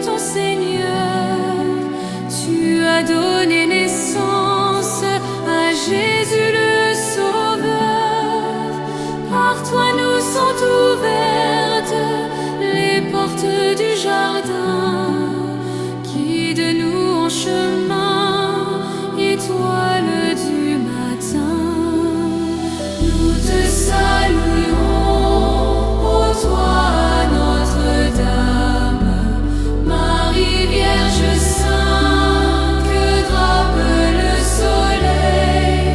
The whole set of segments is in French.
ton Seigneur, tu as donné naissance à Jésus le Sauveur. Par toi nous sont ouvertes les portes du jardin. Guide nous en chemin, étoile du matin. Nous te saluons, ô toi Notre-Dame, Marie Vierge Sainte, que drape le soleil.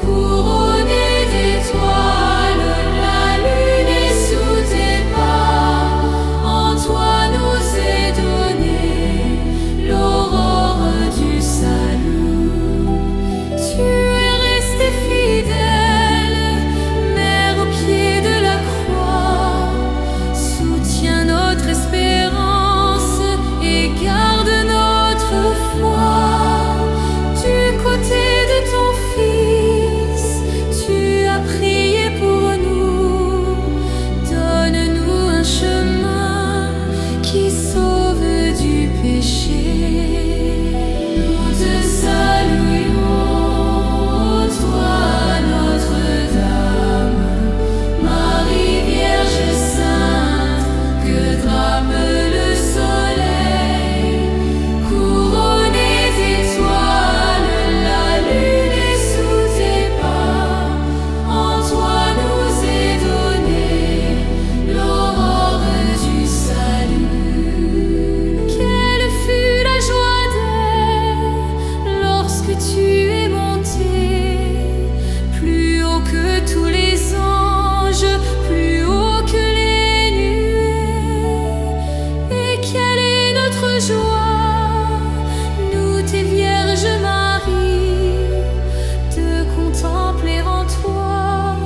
Couronnée d'étoiles, la lune est sous tes pas. En toi nous est donnée l'aurore du salut. Tu es restée fidèle, Mère au pied de la croix. Soutiens notre espérance et garde notre foi. Du côté de ton Fils, tu as prié pour nous. Donne-nous un chemin qui sauve du péché. Nous te saluons, ô toi Notre-Dame, Marie Vierge Sainte, que drape le soleil. Couronnée d'étoiles, la lune est sous tes pas. En toi nous est donnée l'aurore du salut. Quelle fut la joie d'elle lorsque tu es monté, plus haut que tous les anges, plus haut que les nuées. Et quelle est notre joie, nous tes Vierges Marie, de contempler en toi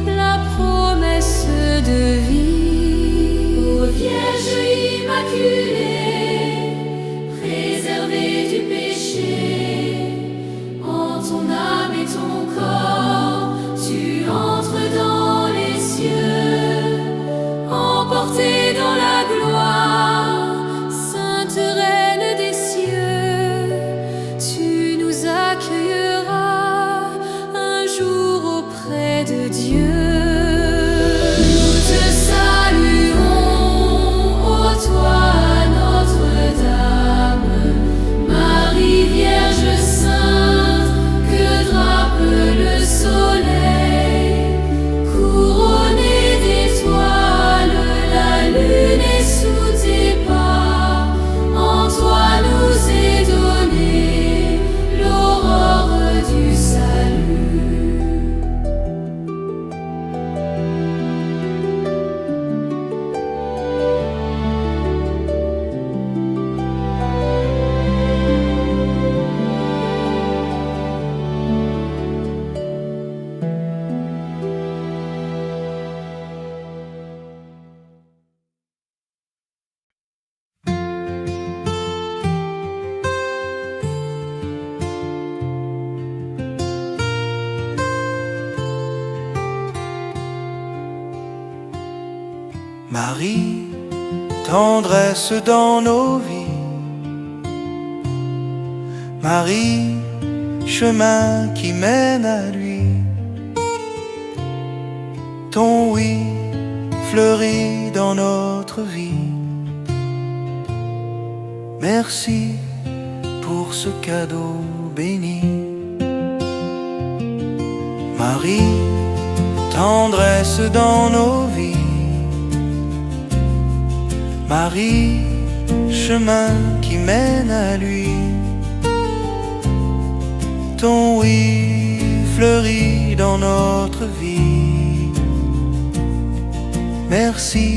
la promesse de vie. Ô Vierge Immaculée, préservée du péché, en ton âme et ton corps, tu entres dans les cieux, emportée dans la gloire. Sainte Reine des cieux, tu nous accueilleras un jour auprès de Dieu. Nous te saluons, ô toi Notre-Dame, Marie Vierge Sainte, que drape le soleil. Couronnée d'étoiles, la lune est sous tes pas. En toi nous est donnée l'aurore du salut. Marie, tendresse dans nos vies. Marie, chemin qui mène à lui. Ton oui fleurit dans notre vie. Merci pour ce cadeau béni. Marie, tendresse dans nos vies. Marie, chemin qui mène à lui. Ton oui fleurit dans notre vie. Merci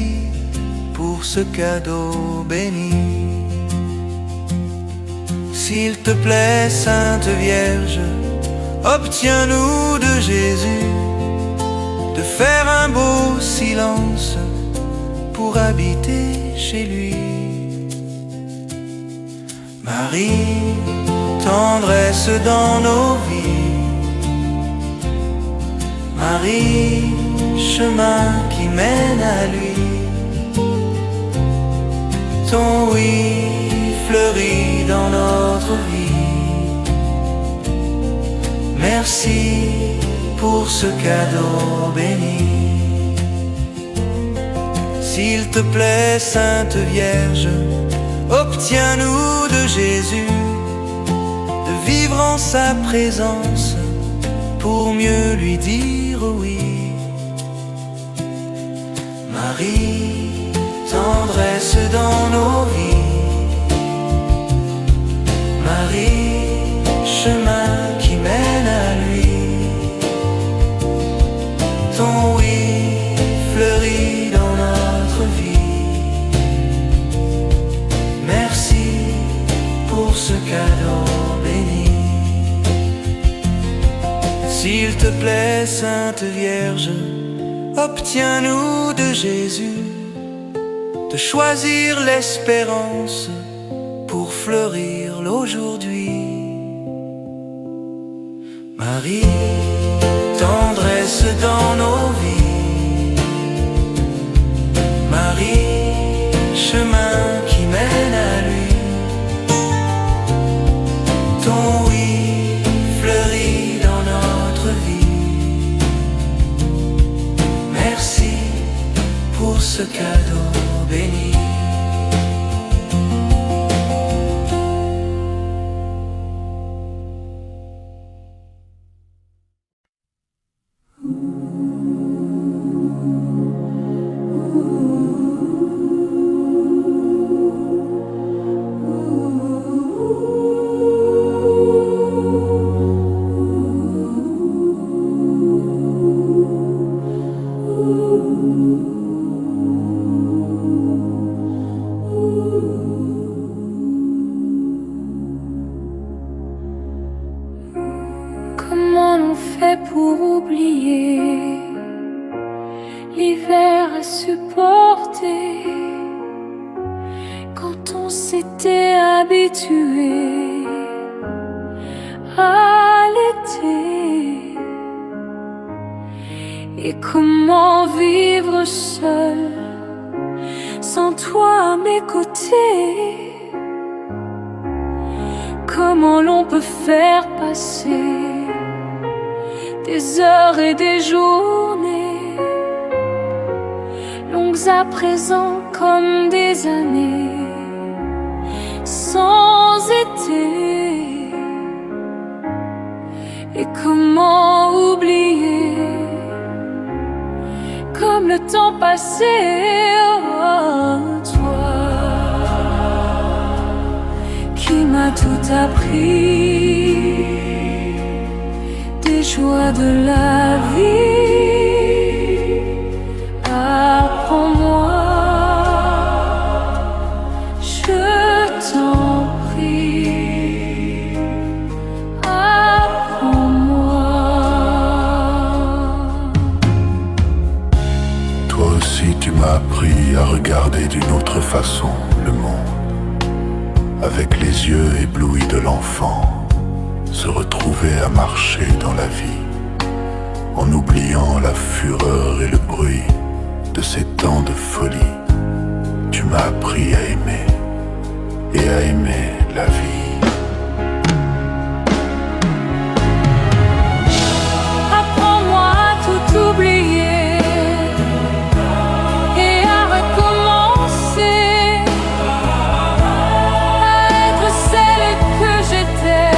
pour ce cadeau béni. S'il te plaît, Sainte Vierge, obtiens-nous de Jésus de faire un beau silence pour habiter chez lui. Marie, tendresse dans nos vies. Marie, chemin qui mène à lui. ton oui fleurit dans notre vie. Merci pour ce cadeau béni. S'il te plaît, Sainte Vierge, obtiens-nous de Jésus de vivre en sa présence pour mieux lui dire oui. Marie, tendresse dans nos vies. Marie, chemin qui mène à lui. Ton oui fleurit dans notre vie. Merci pour ce cadeau béni. S'il te plaît, Sainte Vierge, obtiens-nous de Jésus de choisir l'espérance pour fleurir l'aujourd'hui. Marie, tendresse dans nos vies. Marie, chemin qui mène à lui. Ton oui fleurit dans notre vie. Merci pour ce cadeau béni. Comment l'on fait pour oublier l'hiver à supporter quand on s'était habitué à l'été? Et comment vivre seul sans toi à mes côtés? Comment l'on peut faire passer des heures et des journées longues à présent comme des années sans été? Et comment oublier comme le temps passé, toi qui m'as tout appris, des joies de la vie. Apprends-moi, je t'en prie, apprends-moi. Toi aussi tu m'as appris à regarder d'une autre façon le monde, avec les yeux éblouis de l'enfant, se retrouver à marcher dans la vie, en oubliant la fureur et le bruit de ces temps de folie. Tu m'as appris à aimer et à aimer la vie. Apprends-moi à tout oublier et à recommencer, à être celle que j'étais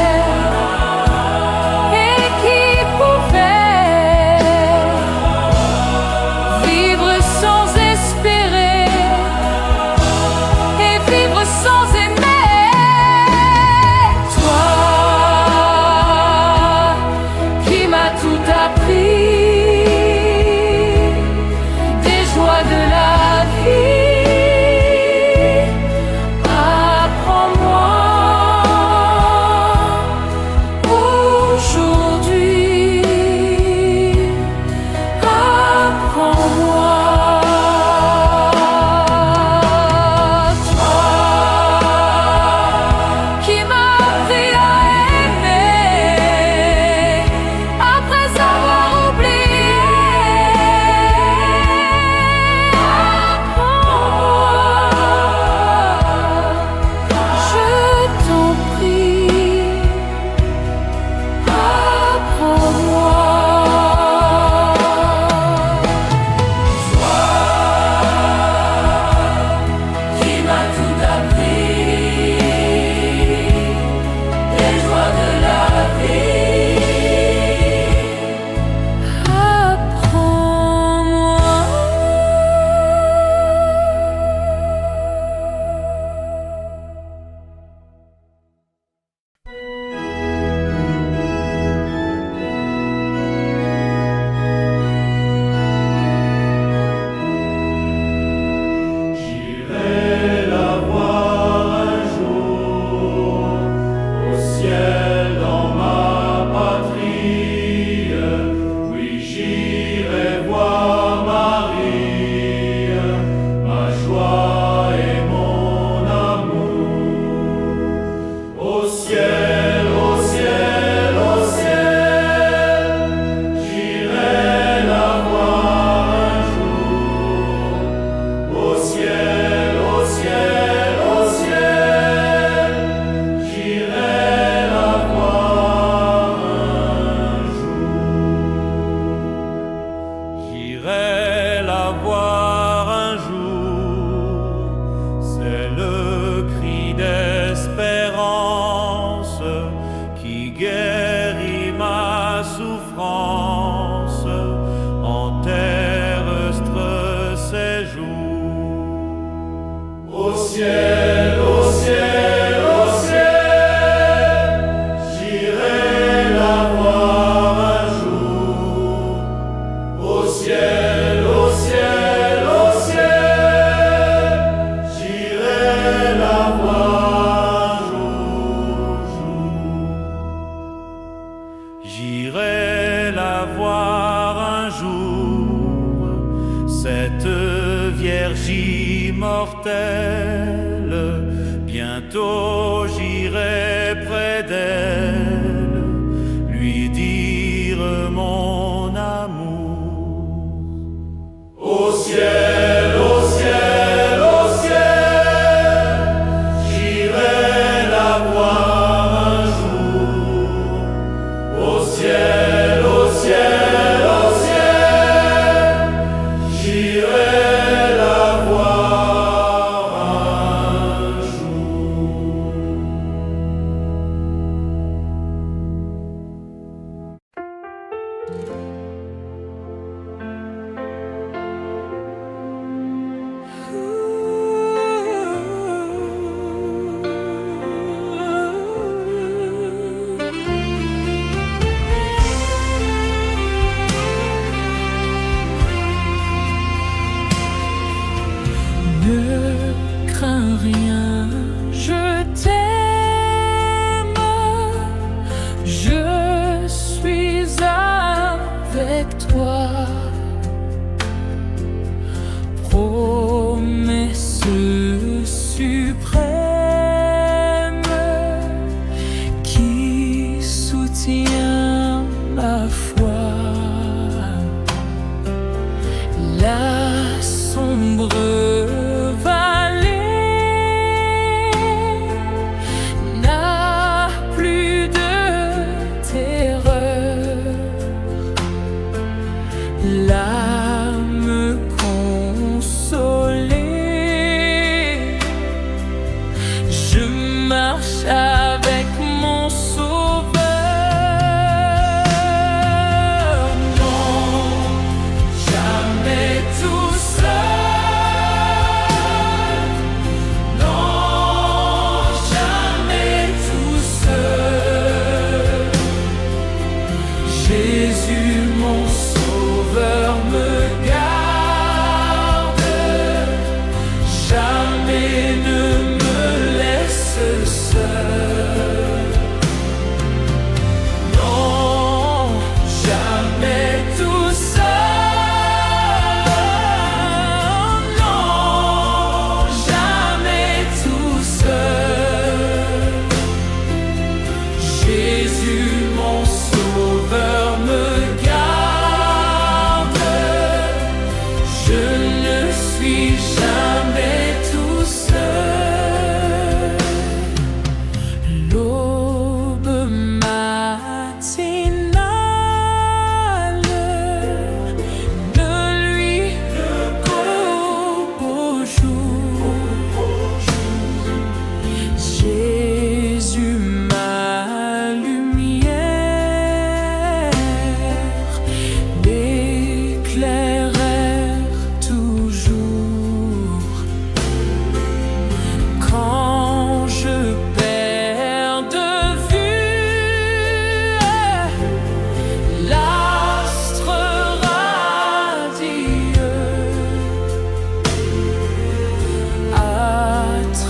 et qui pouvait vivre sans espérer et vivre sans aimer. Bientôt j'irai près d'elle, lui dire mon amour. Au ciel, au ciel, au ciel, j'irai la voir un jour. Au ciel, au ciel, au ciel, j'irai la voir un jour. Ne crains rien, je t'aime, je suis avec toi. Promesse suprême qui soutient la foi. La sombre l'âme consolée, je marche avec mon sauveur. Non, jamais tout seul. Non, jamais tout seul. Jésus, mon Sauveur me garde, jamais ne me laisse seul.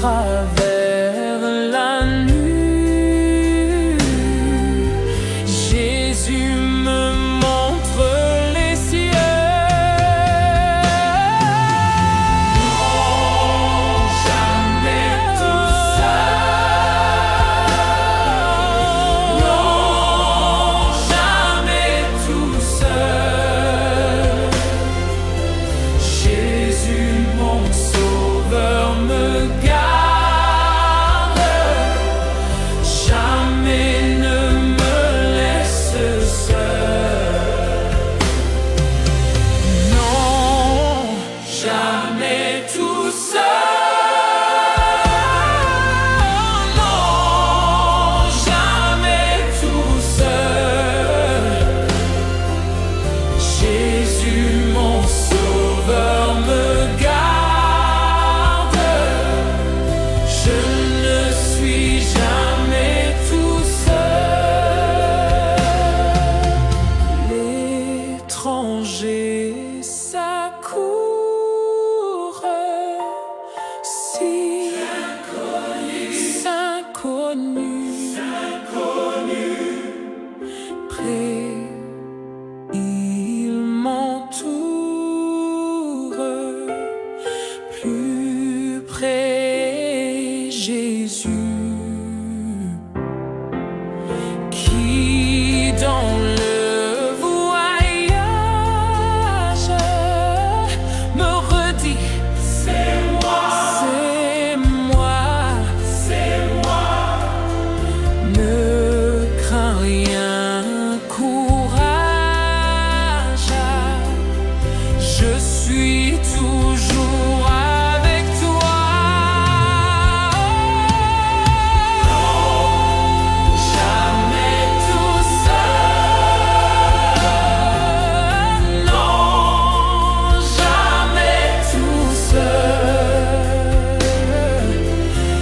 travers la nuit, Jésus me montre les cieux. Non, jamais tout seul. Non, jamais tout seul. Jésus, mon sauveur, me garde. Jamais ne me laisse seul. Non, jamais tout seul. Non, jamais tout seul. Jésus, mon sauveur, me garde. Je ne suis jamais tout seul. L'étranger s'accourt si inconnu, près il m'entoure, plus près Jésus, qui dans le voyage me redit: c'est moi, c'est moi, c'est moi. Ne crains rien, courage, je suis toujours avec toi. Jamais tout seul. Non, jamais tout seul.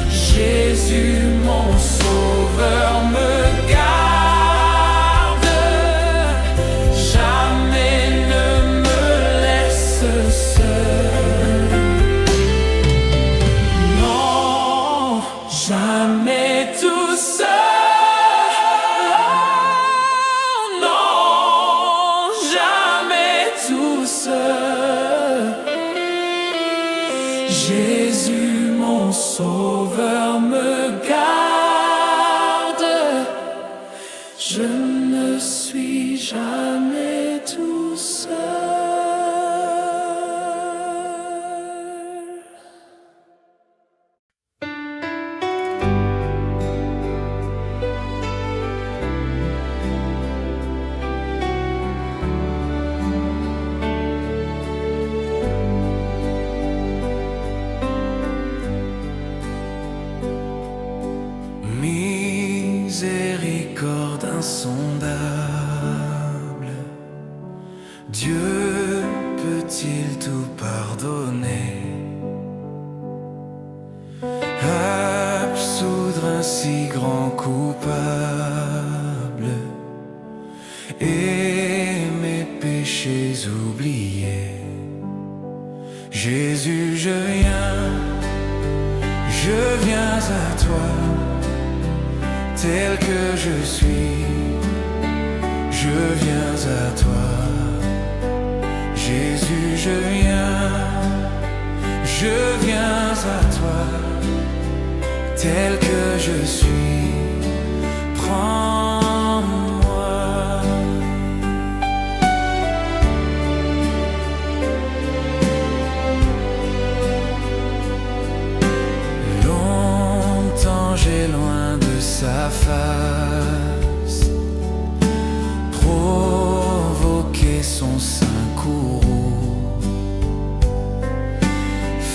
Jésus, mon sauveur, me garde. Jamais ne me laisse seul. Non, jamais tout seul. Non, jamais tout seul. Jésus, mon sauveur, me garde. Je ne suis jamais tout seul. Miséricorde insondable, Dieu peut-il tout pardonner? Absoudre un si grand coupable et mes péchés oubliés. Jésus, je viens à toi, tel que je suis, je viens à toi. Jésus, je viens à toi, tel que je suis, prends-moi. Longtemps j'ai loin de sa face provoqué son sein courroux,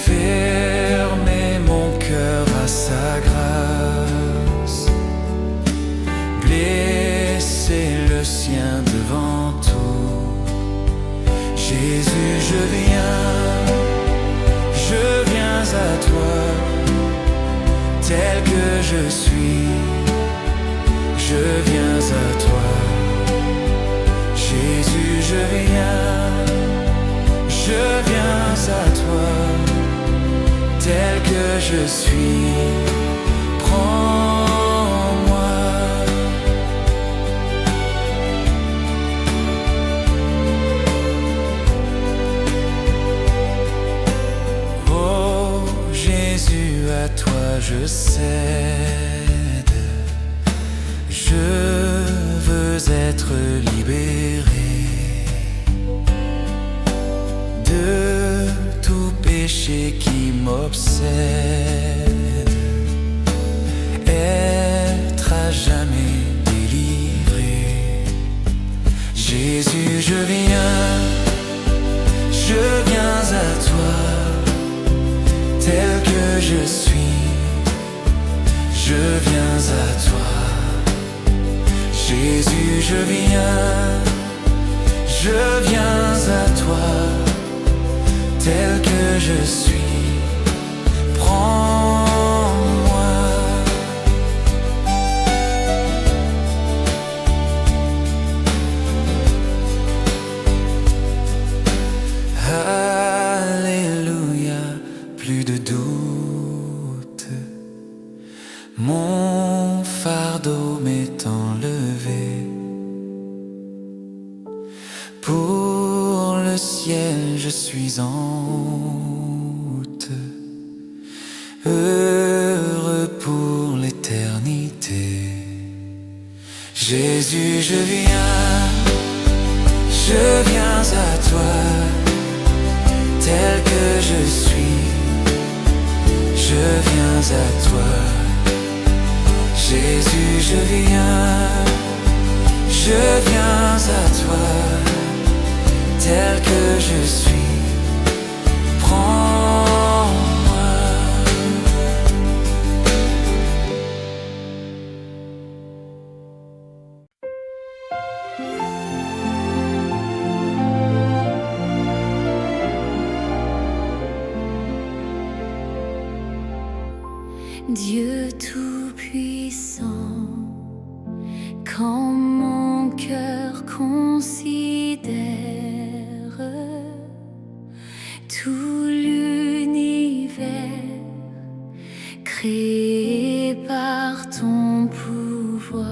fermer mon cœur à sa grâce, blesser le sien devant tout. Jésus, je viens à toi, tel que je suis, je viens à toi. Jésus, je viens à toi, tel que je suis. Prends-moi. Oh Jésus, à toi je cède. Je veux être libéré de tout péché qui m'obsède, être à jamais délivré. Jésus, je viens à toi, tel que je suis, je viens à toi. Jésus, je viens à toi, tel que je suis. Prends-moi. Alléluia, plus de doute, mon fardeau m'est enlevé. Pour le ciel je suis en route, heureux pour l'éternité. Jésus, je viens à toi, tel que je suis, je viens à toi. Jésus, je viens à toi, tel que je suis. Prends-moi. Dieu tout-puissant, quand mon cœur considère tout l'univers créé par ton pouvoir,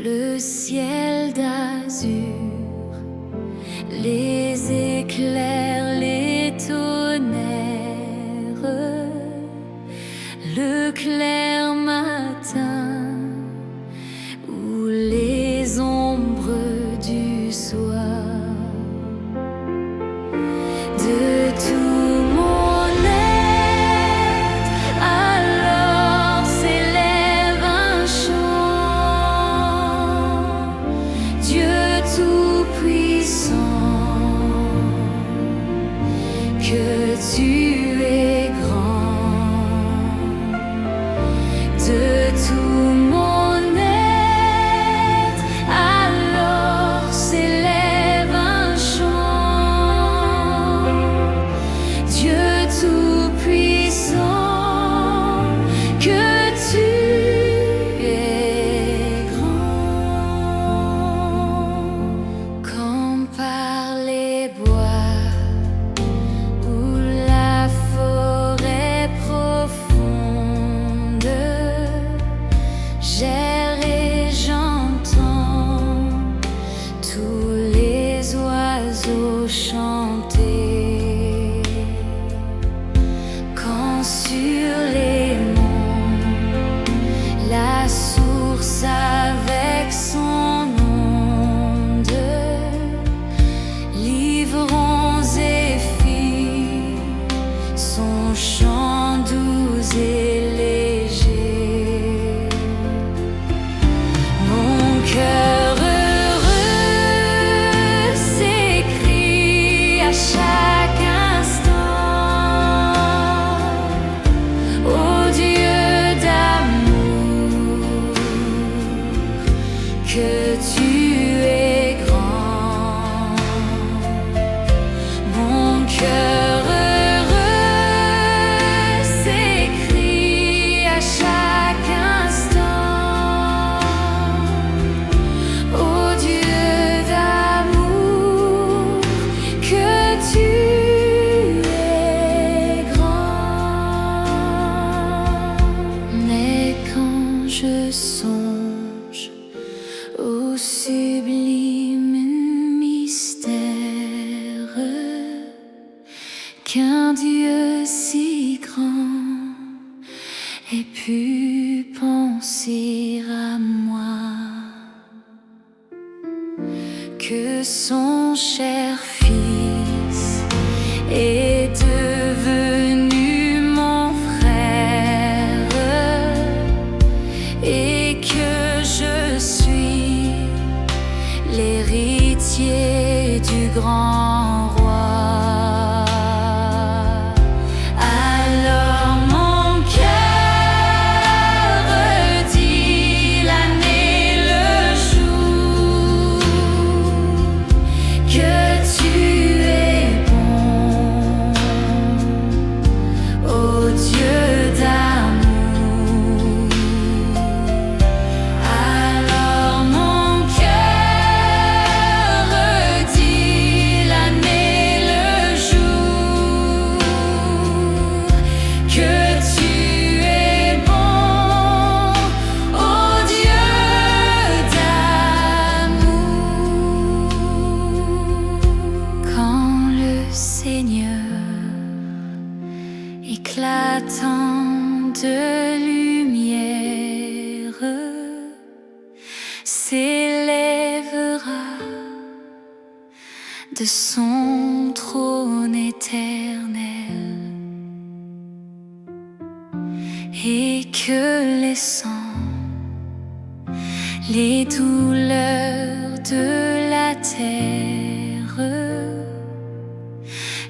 le ciel d'azur, les éclairs, les tonnerres, le clair matin ou les ombres du soir. De tout mon être, alors s'élève un chant. Dieu tout-puissant, que tu es grand. De tout mon être, alors s'élève un chant. Dieu tout-puissant, que tu es grand. Quand par les bois ou la forêt profonde, j'erre et j'entends tous les oiseaux chanter. Quand sur les monts, la source avec son onde, livrons et filles, son chant doux et léger. Mon cœur heureux s'écrie à chaque instant: ô Dieu d'amour, que tu es grand. Mon cœur heureux s'écrie son cher fils est devenu mon frère et que je suis l'héritier du grand roi. Alors mon cœur redit l'année, le jour que tu es bon, ô Dieu d'amour. Alors mon cœur redit l'année, le jour que tu es bon, ô Dieu d'amour. Quand le Seigneur éclatant de lumière s'élèvera de son trône éternel, et que laissant les douleurs de la terre,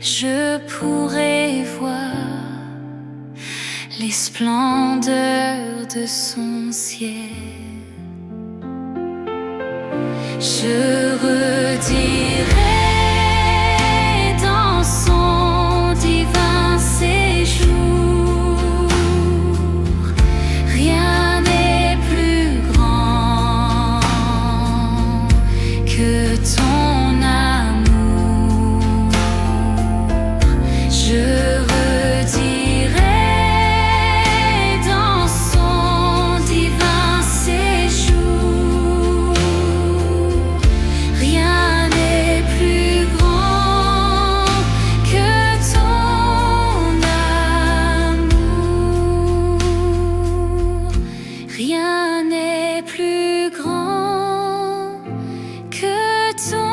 je pourrai voir les splendeurs de son ciel. Je redirai dans son divin séjour, rien n'est plus grand que ton amour. Je redirai dans son divin séjour, rien n'est plus grand que ton amour. Rien n'est plus grand que ton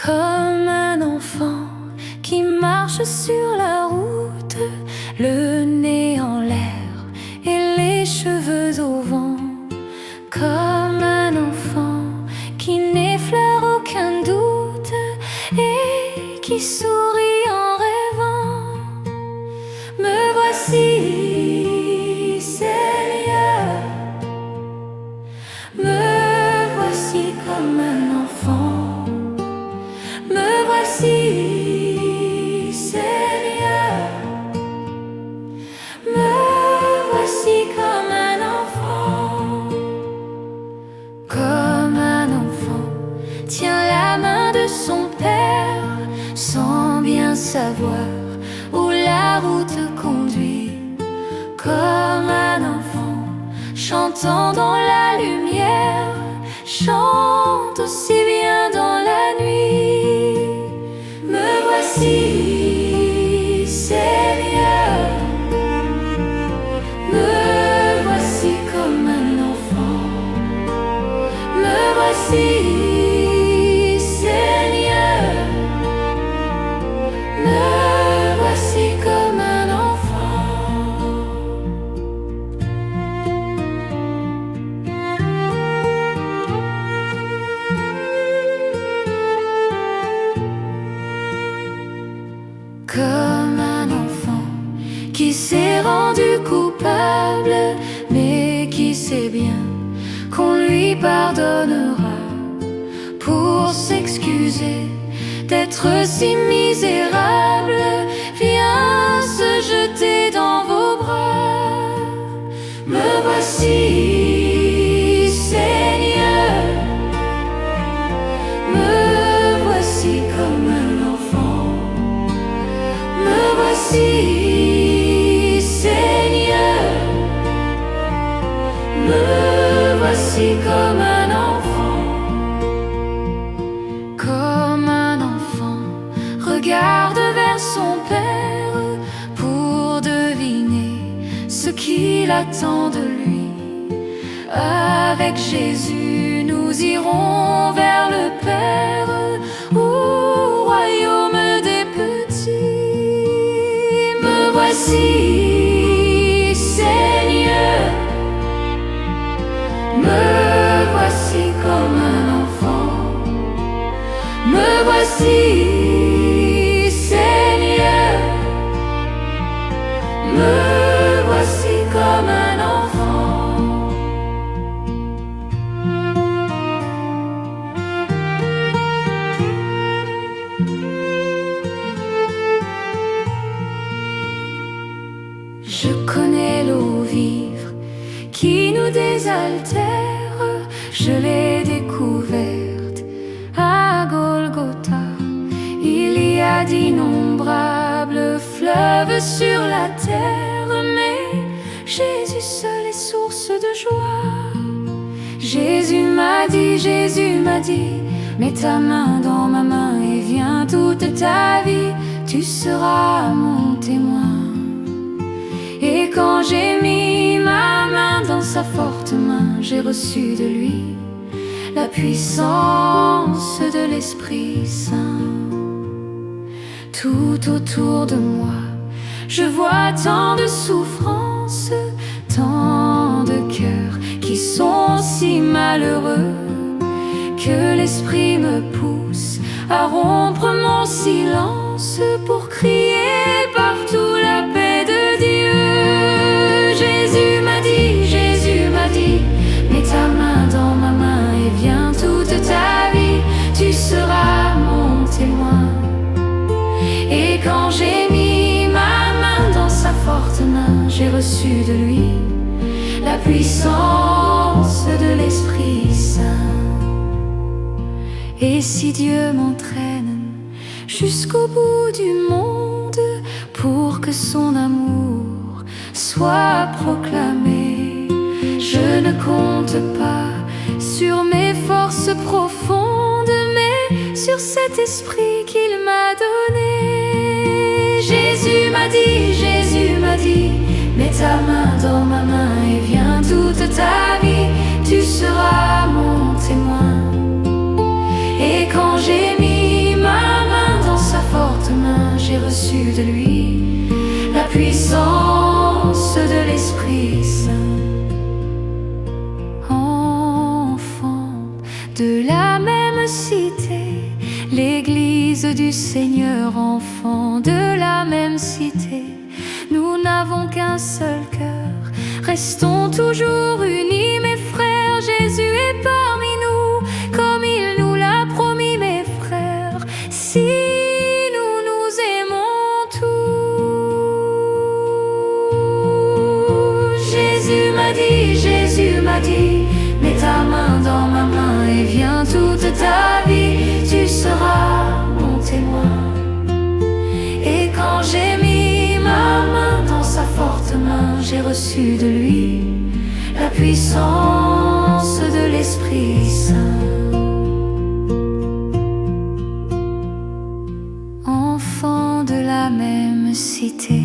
comme un enfant qui marche sur la route, le nez en l'air et les cheveux au vent. Comme un enfant qui n'effleure aucun doute et qui sourit en rêvant. Me voici, Seigneur, me voici comme un enfant. Me voici, Seigneur, me voici comme un enfant. Comme un enfant tient la main de son père sans bien savoir où la route conduit. Comme un enfant chantant dans la lumière, chante aussi bien dans la nuit. Me voici, Seigneur, me voici comme un enfant. Me voici, Seigneur, me voici comme un enfant. Comme un enfant qui s'est rendu coupable, mais qui sait bien qu'on lui pardonnera, pour s'excuser d'être si misérable, viens se jeter dans vos bras. Me voici, Seigneur, voici comme un enfant. Comme un enfant regarde vers son Père pour deviner ce qu'il attend de lui. Avec Jésus, nous irons vers le Père, au royaume des petits. Me voici, Seigneur, me voici comme un enfant. Me voici, Seigneur, me voici comme un enfant. Je connais l'eau vive qui nous désaltère, je l'ai découverte à Golgotha. Il y a d'innombrables fleuves sur la terre, mais Jésus seul est source de joie. Jésus m'a dit, mets ta main dans ma main et viens toute ta vie, tu seras mon témoin. Et quand j'ai mis ma main dans sa forte main, j'ai reçu de lui la puissance de l'Esprit Saint. Tout autour de moi, je vois tant de souffrances, tant de cœurs qui sont si malheureux, que l'Esprit me pousse à rompre mon silence pour crier partout la paix de Dieu. Jésus m'a dit, mets ta main dans ma main et viens toute ta vie, tu seras mon témoin. Et quand j'ai mis ma main dans sa forte main, j'ai reçu de lui la puissance de l'Esprit Saint. Et si Dieu m'entraîne jusqu'au bout du monde pour que son amour soit proclamé, je ne compte pas sur mes forces profondes, mais sur cet esprit qu'il m'a donné. Jésus m'a dit, mets ta main dans ma main et viens toute ta vie, tu seras mon témoin. Et quand j'ai mis ma main dans sa forte main, j'ai reçu de lui la puissance de l'Esprit Saint. Enfant de la même cité, l'Église du Seigneur, enfant de la même cité, nous n'avons qu'un seul cœur, restons toujours unis, mes frères. Jésus est parmi nous, comme il nous l'a promis, mes frères. Si nous nous aimons tous. Jésus m'a dit, mets ta main dans ma main et viens toute ta vie, tu seras mon témoin. Et quand j'ai mis ma main dans sa forte main, j'ai reçu de lui la puissance de l'Esprit Saint. Enfants de la même cité,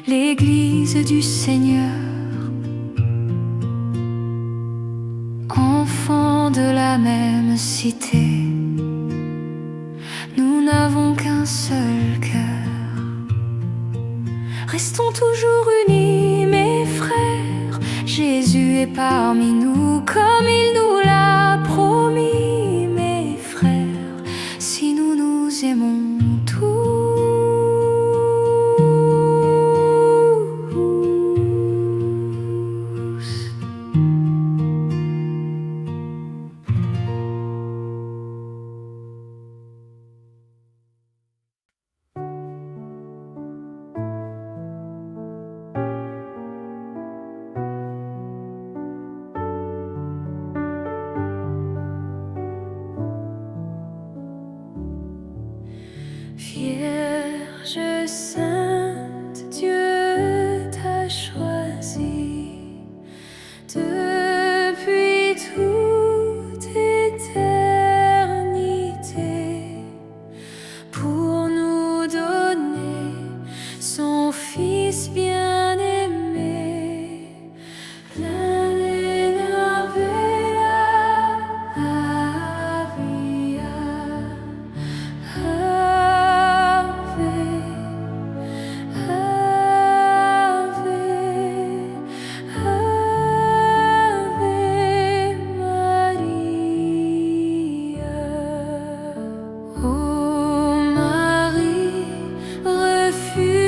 l'Église du Seigneur, enfants de la même cité, nous n'avons qu'un seul cœur, restons toujours unis, mes frères. Jésus est parmi nous, comme il nous l'a promis, mes frères. Si nous nous aimons tous.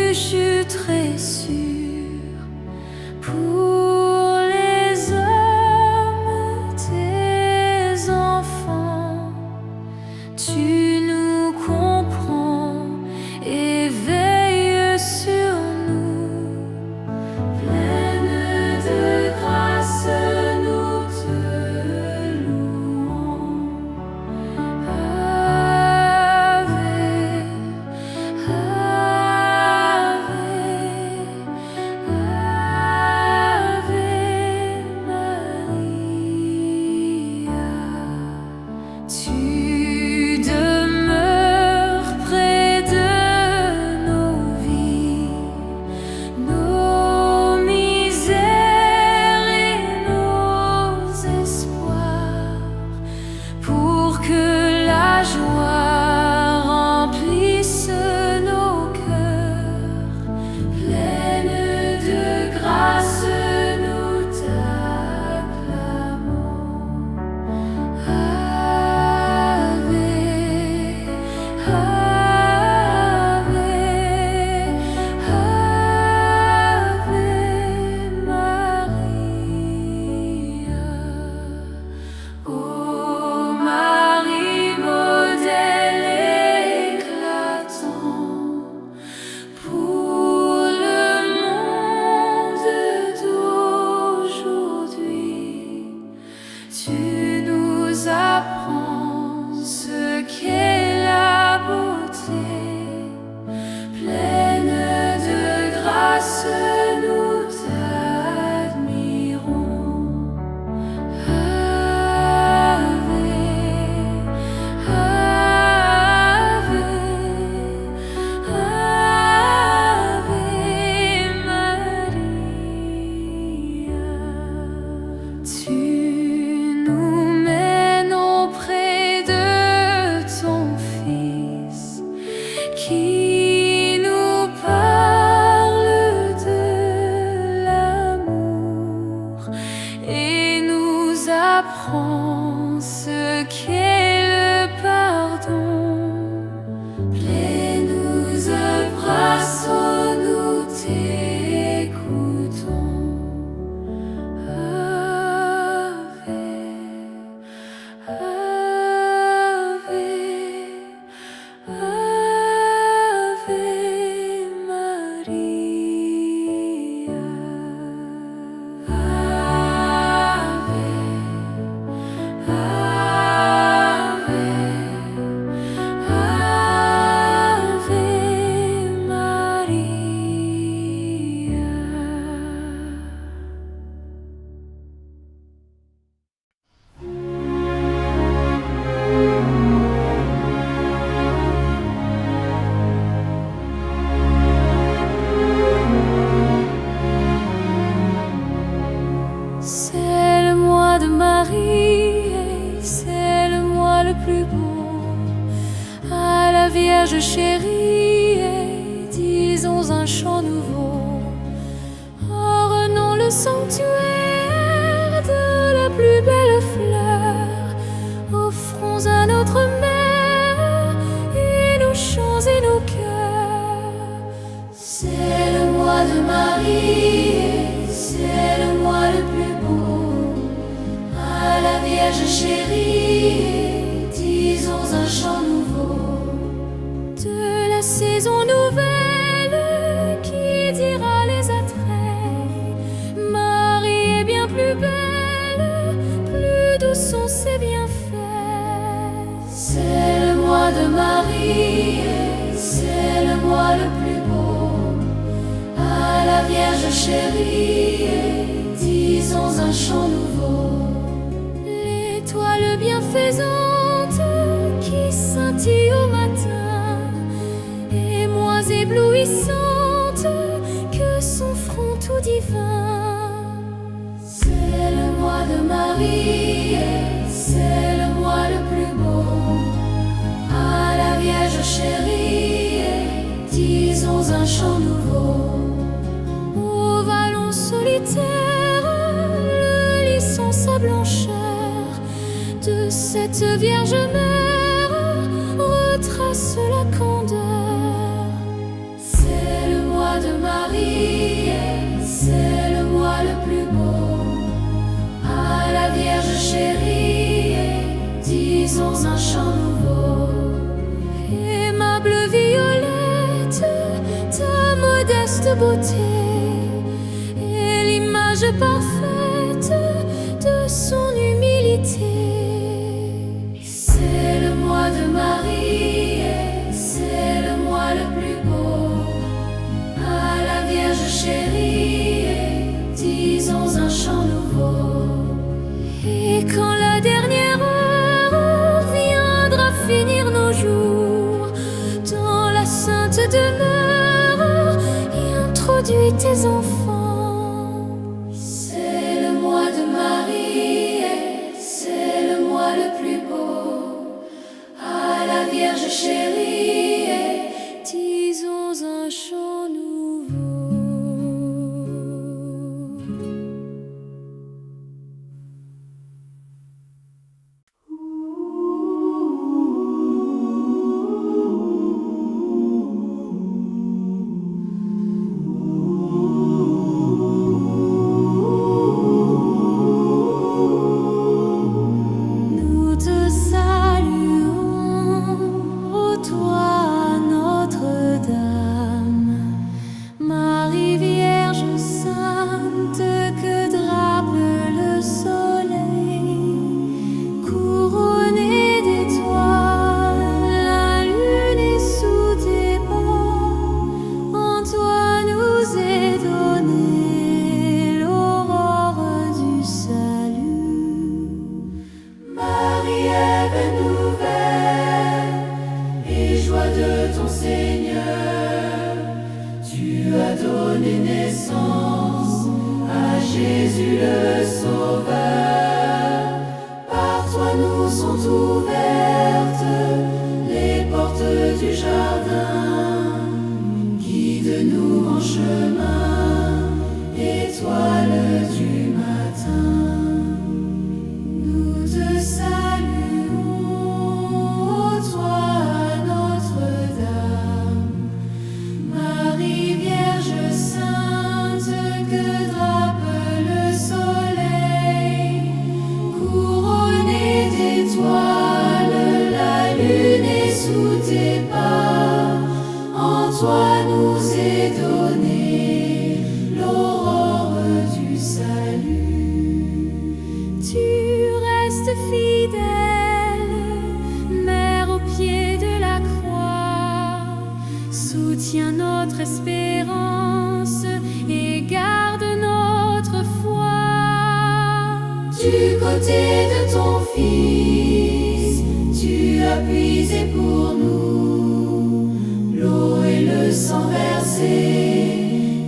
je suis très sûre. Pour les hommes, tes enfants, tu nous comprends et veille sur nous. Pleine de grâce, nous te louons. Ave, Ave, Ave Maria. Tu demeures près de nos vies, nos misères et nos espoirs, pour que la joie remplisse nos cœurs. Pleine de grâce, nous t'acclamons. Ave, Ave, Ave Maria. Ô Marie, modèle éclatant pour le monde d'aujourd'hui, tu nous apprends ce qu'est la beauté. Pleine de grâce, nous t'admirons. Ave, Ave, Ave Maria. Tu nous mènes auprès de ton Fils, qui nous parle de l'amour et nous apprend ce qu'est le pardon. Pleine de grâce, nous t'écoutons. Ave, Ave, Ave Maria. Ave, Ave Maria. C'est le mois de Marie et c'est le mois le plus beau. À la Vierge chérie, et disons un chant nouveau. Ornons le sanctuaire de la plus belle fleur. Offrons à notre mère et nos chants et nos cœurs. C'est le mois de Marie et c'est le mois le plus beau. À la Vierge chérie, disons un chant nouveau. De la saison nouvelle qui dira les attraits, Marie est bien plus belle, plus doux sont ses bienfaits. C'est le mois de Marie et c'est le mois le plus beau. À la Vierge chérie, disons un chant nouveau. L'étoile bienfaisante qui scintille au matin est moins éblouissante que son front tout divin. C'est le mois de Marie et c'est le mois le plus beau. À la Vierge chérie, disons un chant nouveau. Au vallon solitaire, le lys sans sa blancheur de cette Vierge Mère retrace la candeur. C'est le mois Marie, c'est le mois le plus beau. À la Vierge chérie, disons un chant nouveau. Aimable violette, ta modeste beauté est l'image parfaite de son humilité. C'est le mois de Marie, c'est le mois le plus beau. À la Vierge chérie, disons un chant nouveau. Et quand la dernière heure viendra finir nos jours dans la sainte demeure et introduis tes enfants. C'est le mois de Marie, c'est le mois le plus beau. À la Vierge chérie, disons un chant nouveau. Nous te saluons, ô toi Notre-Dame, Marie Vierge sainte que drape le soleil, couronnée d'étoiles, la lune est sous tes pas. En toi nous est donnée l'aurore du salut. Marie, Ève nouvelle et joie de ton Seigneur, tu as donné naissance à Jésus le Sauveur. Par toi nous sont ouvertes les portes du jardin. Guide-nous en chemin, étoile du matin. Nous te saluons, ô toi Notre-Dame, Marie Vierge sainte que drape le soleil, couronnée d'étoiles, la lune est sous tes pas. En toi nous est donnée l'aurore du salut. Tu restes fidèle, Mère au pied de la croix, soutiens notre espérance et garde notre foi. Du côté de ton Fils, tu as puisé pour nous l'eau et le sang versé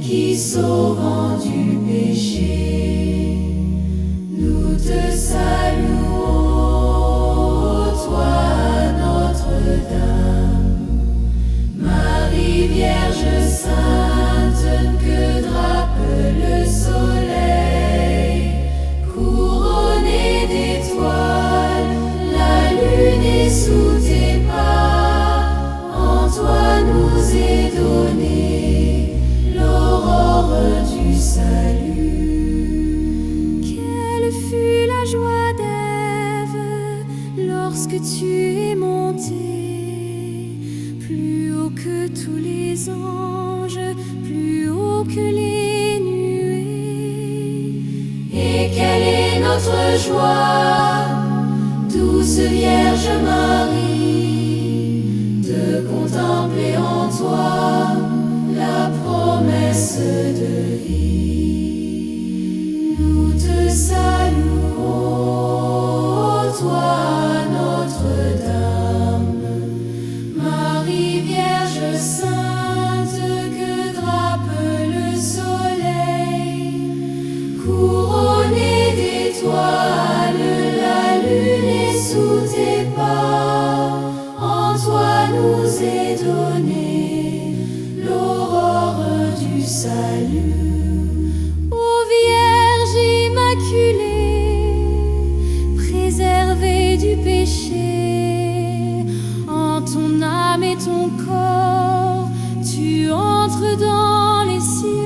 qui sauvant du péché. Nous te saluons, toi Notre-Dame, Marie Vierge sainte que drape le soleil, couronnée d'étoiles, la lune est sous tes pas. En toi nous est donnée l'aurore du salut. Quelle fut la joie d'Ève lorsque tu es monté plus haut que tous les anges, plus haut que les nuées. Et quelle est notre joie, douce Vierge Marie, de contempler en toi la promesse de vie. Nous te saluons, toi Notre-Dame, Marie Vierge sainte que drape le soleil, couronnée d'étoiles, la lune est sous tes pas. En toi nous est donnée l'aurore du salut. Ô Vierge immaculée, préservée du péché, en ton âme et ton corps, tu entres dans les cieux.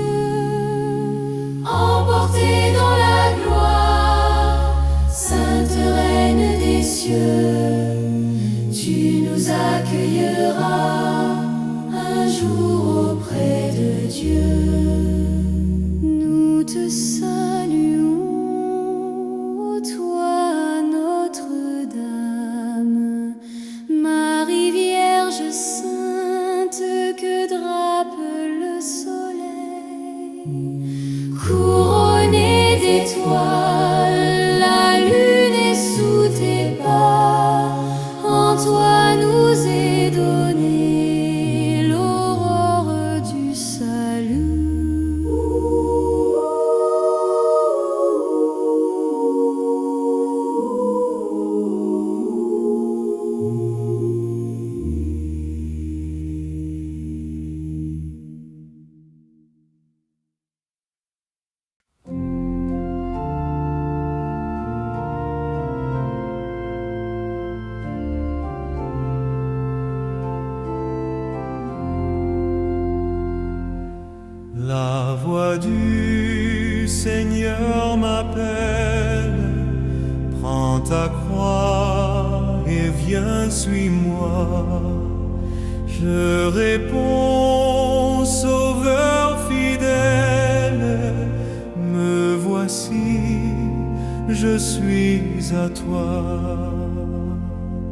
monter dans la gloire, Sainte Reine des cieux, tu nous accueilleras un jour auprès de Dieu. Nous te saluons, toi Notre-Dame, Marie Vierge sainte que drape le soleil, couronnée d'étoiles, la lune est sous tes pas, en toi nous est donnée l'aurore du salut. La voix du Seigneur m'appelle, prends ta croix et viens, suis-moi. Je réponds, Sauveur fidèle, me voici, je suis à toi.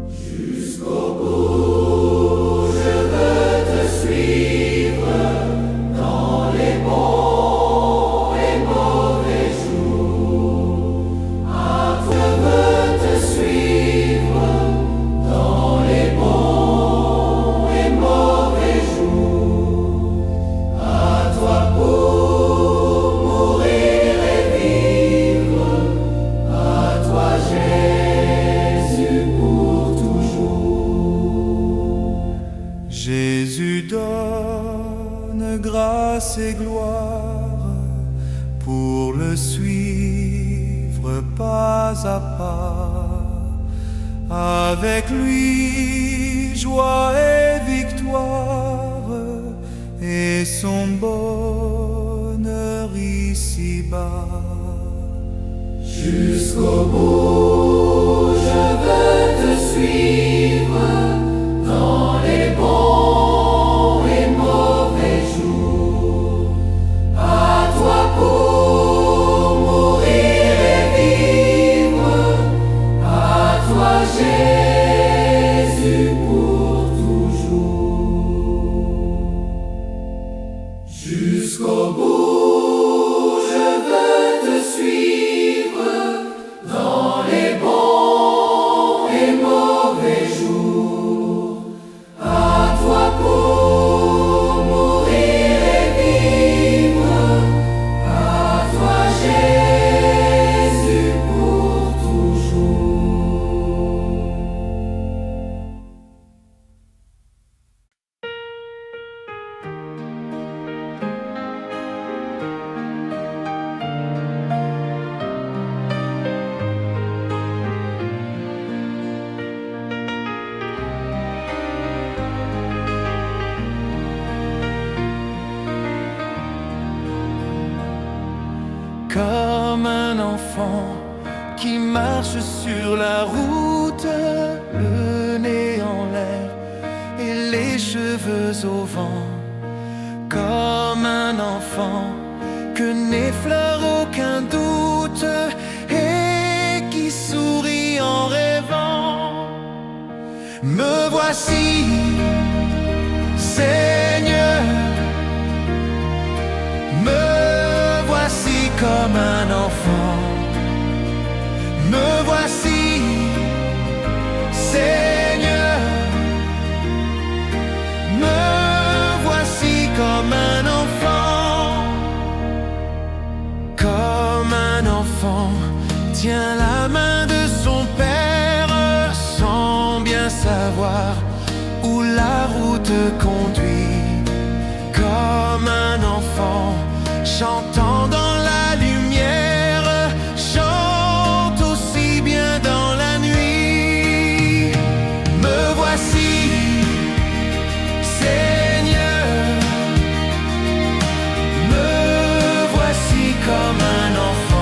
Jusqu'au bout, je veux te suivre, dans les bons et mauvais jours. Ah, je veux te suivre, dans les bons et mauvais jours. À toi pour mourir et vivre, à toi Jésus pour toujours. Jésus donne grâce et gloire, pour le suivre pas à pas. Avec lui, joie et victoire, et son bonheur ici-bas. Jusqu'au bout, je veux te suivre, dans les bons et mauvais jours. À toi pour mourir et vivre, à toi Jésus pour toujours. Jusqu'au bout, je veux te suivre, dans les bons et mauvais jours. À toi pour mourir et vivre, à toi Jésus pour toujours. Comme un enfant qui marche sur la route, le nez en l'air et les cheveux au vent. Comme un enfant que n'effleure aucun doute et qui sourit en rêvant. Me voici, Seigneur, me voici comme un enfant. Me voici, Seigneur, me voici comme un enfant. Comme un enfant tient la main de son père sans bien savoir où la route conduit. Comme un enfant chantant dans la lumière, chante aussi bien dans la nuit. Me voici, Seigneur, me voici comme un enfant.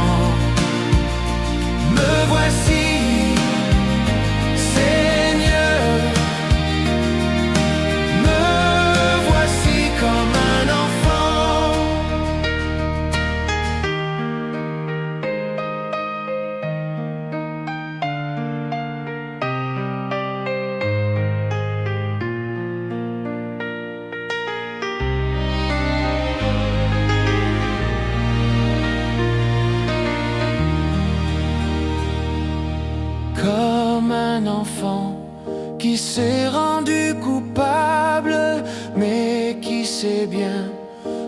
qui s'est rendu coupable, mais qui sait bien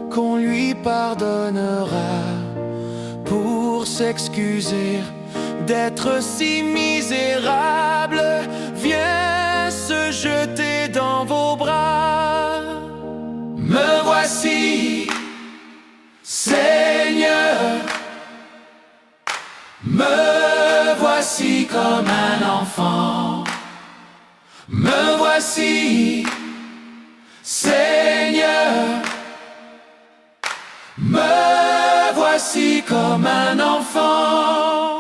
qu'on lui pardonnera pour s'excuser d'être si misérable. Viens se jeter dans vos bras. Me voici, Seigneur, me voici comme un enfant. Me voici, Seigneur, me voici comme un enfant.